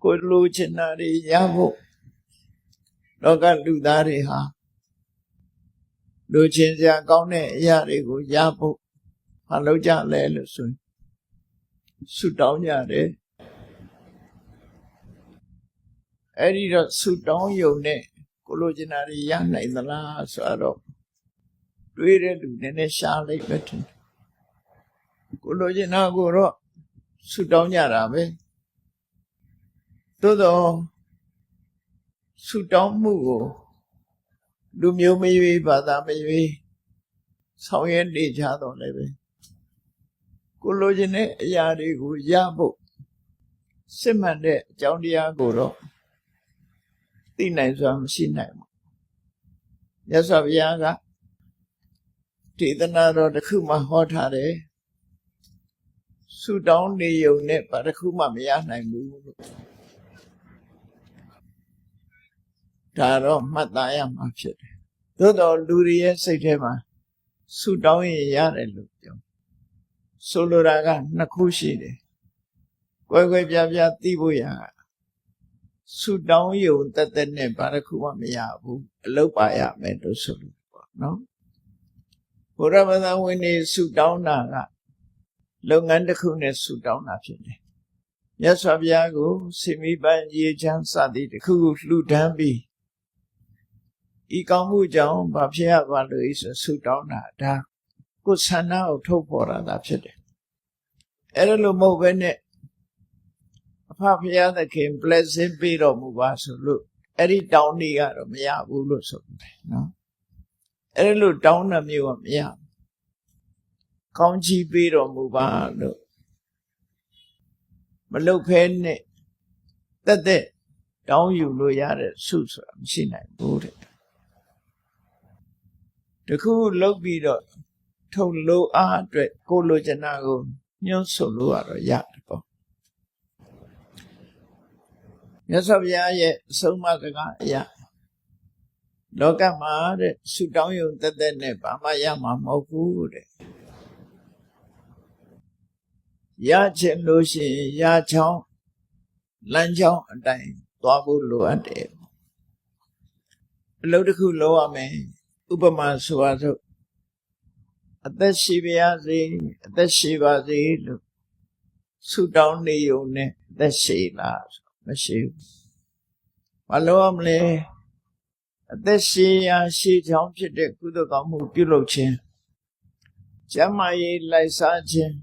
ကိုလိုချင်တာတွေရဖို့လောကလူသားတွေဟာလိုချင်စရာကောင်းတဲ့အရာတွေကိုရဖို့မလုပ်ကြလဲလို့ဆိုဆုတောင်းကြတယ်အဲ့ဒီတော့ဆုတောင်းယုံနဲ့ကိုလိုချင်တာတွေရနိုင်သလားဆိုတော့တွေးတဲ့လူနည်းနည်းရှားလိုက်ပဲထင်ကိုလိုချင်တာကိုတော့ဆုတောင်းကြတာပဲသို့တော့ဆုတောင်းမှုကိုလူမျိုးမရွေးဘာသာမရွေးဆောင်ရွက်နေကြတော့လည်းပဲကိုလိုချင်တဲ့အရာတွေကိုရဖို့စစ်မှန်တဲ့အကြောင်းတရားကိုတော့သိနိုင်စွာမရှိနိုင်ဘူးမြတ်စွာဘုရားကဒေသနာတော်တစ်ခုမှဟောထားတယ်ဆုတောင်းနေုံနဲ့ဘာတစ်ခုမှမရနိုင်ဘူးလို့ဒါတော့မှတ်သားရမှာဖြစ်တယ်သို့တော်လူတွေရဲ့စိတ်ထဲမှာဆုတောင်းရင်ရတယ်လို့ပြောဆိုလိုတာကနှစ်ခုရှိတယ်ကွဲကွဲပြားပြားသိဖို့ရဆုတောင်းယုံတက်တက်နဲ့ဘာတစ်ခုမှမရဘူးအလုပ်ပါရမယ်လို့ဆိုလို့ပေါ့နော်ဘုရားဘာသာဝင်တွေဆုတောင်းတာကလုပ်ငန်းတစ်ခုနဲ့ဆုတောင်းတာဖြစ်တယ်မြတ်စွာဘုရားကိုစေမိပန်းရေချမ်းစသည်တစ်ခုခုလှူဒန်းပြီးဤကောင်းမှုကြောင့်ဘာဖြစ်ရပါလို့ဆိုဆုတောင်းတာဒါကိုယ်ဆန္ဒကိုထုတ်ပေါ်တာဖြစ်တယ်အဲ့ဒါလို့မဟုတ်ပဲနဲ့အဖဘုရားသခင် blessing ပေးတော်မူပါဆိုလို့အဲ့ဒီတောင်းနေကတော့မရဘူးလို့ဆိုတယ်နော်အဲ့ဒါလို့တောင်းတာမျိုးကမရဘူးကောင်းချီးပေးတော်မူပါလို့မလုပ်ဖဲနဲ့တက်တက်တောင်းယူလို့ရတဲ့ဆုဆိုတာမရှိနိုင်ဘူးတဲ့တခုလုပ်ပြီးတော့ထုတ်လို့အားအတွက်ကိုလိုချင်တာကိုညွှန်းဆိုလို့ရတော့ရတယ်ပေါ့မြတ်စွာဘုရားရဲ့အဆုံးအမစကားအရာလောကမှာတဲ့ဆုတောင်းယုံတက်တက်နဲ့ဘာမှရမှာမဟုတ်ဘူးတဲ့ရချင်လို့ရှိရင်ရချောင်းလမ်းချောင်းအတိုင်းသွားဖို့လိုအပ်တယ်အလုပ်တစ်ခုလုပ်ရမယ်ဥပမာဆိုပါစို့အသက်ရှိပါစေအသက်ရှိပါစေလို့ဆုတောင်းနေုံနဲ့အသက်ရှိလားမရှိဘူးမလုပ်ရမလဲအသက်ရှိရာရှိချောင်းဖြစ်တဲ့ကုသိုလ်ကောင်းမှုပြုလုပ်ခြင်းကျမ်းမာရေးလိုက်စားခြင်း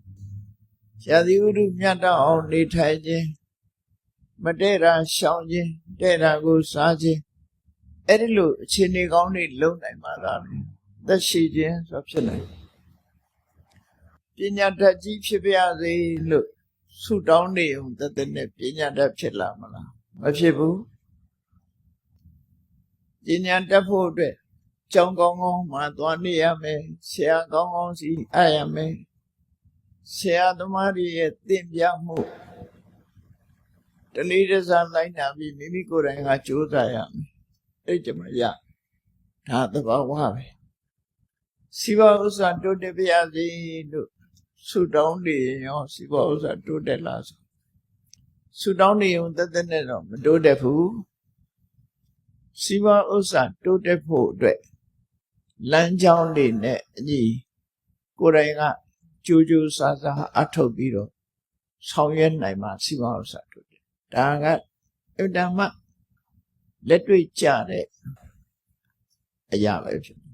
ရာသီဥတုမြတ်တောက်အောင်နေထိုင်ခြင်းမတည့်တာရှောင်ခြင်းတဲ့တာကိုစားခြင်းအဲ့ဒီလိုအခြေအနေကောင်းတွေလုံးနိုင်ပါလားသက်ရှိခြင်းဆိုဖြစ်နိုင်ပညာတတ်ကြီးဖြစ်ပါစေလို့ဆုတောင်းနေုံတက်တဲ့နဲ့ပညာတတ်ဖြစ်လာမလားမဖြစ်ဘူးပညာတတ်ဖို့အတွက်ကျောင်းကောင်းကောင်းမှသွားနေရမယ်ဆရာကောင်းကောင်းစီအားရမယ်ဆရာသမားတွေရဲ့သင်ပြမှုတလေးတစားလိုက်နာပြီးမိမိကိုယ်တိုင်ကကြိုးစားရမယ်အဲ့ဒီမှာရဒါသဘာဝပဲစီဝဥစ္စာတိုးတက်ပါစေလို့ဆုတောင်းနေရောစီဝဥစ္စာတိုးတက်လာဆိုဆုတောင်းနေုံတက်တက်နဲ့တော့မတိုးတက်ဘူးစီဝဥစ္စာတိုးတက်ဖို့အတွက်လမ်းကြောင်းလေးနဲ့အညီကိုယ်တိုင်ကကြိုးကြိုးစားစားအထုတ်ပြီးတော့ဆောင်ရွက်နိုင်မှစီဝဥစ္စာတိုးတက်ဒါကအတ္တမလက်တွေ့ကြတဲ့အရာပဲဖြစ်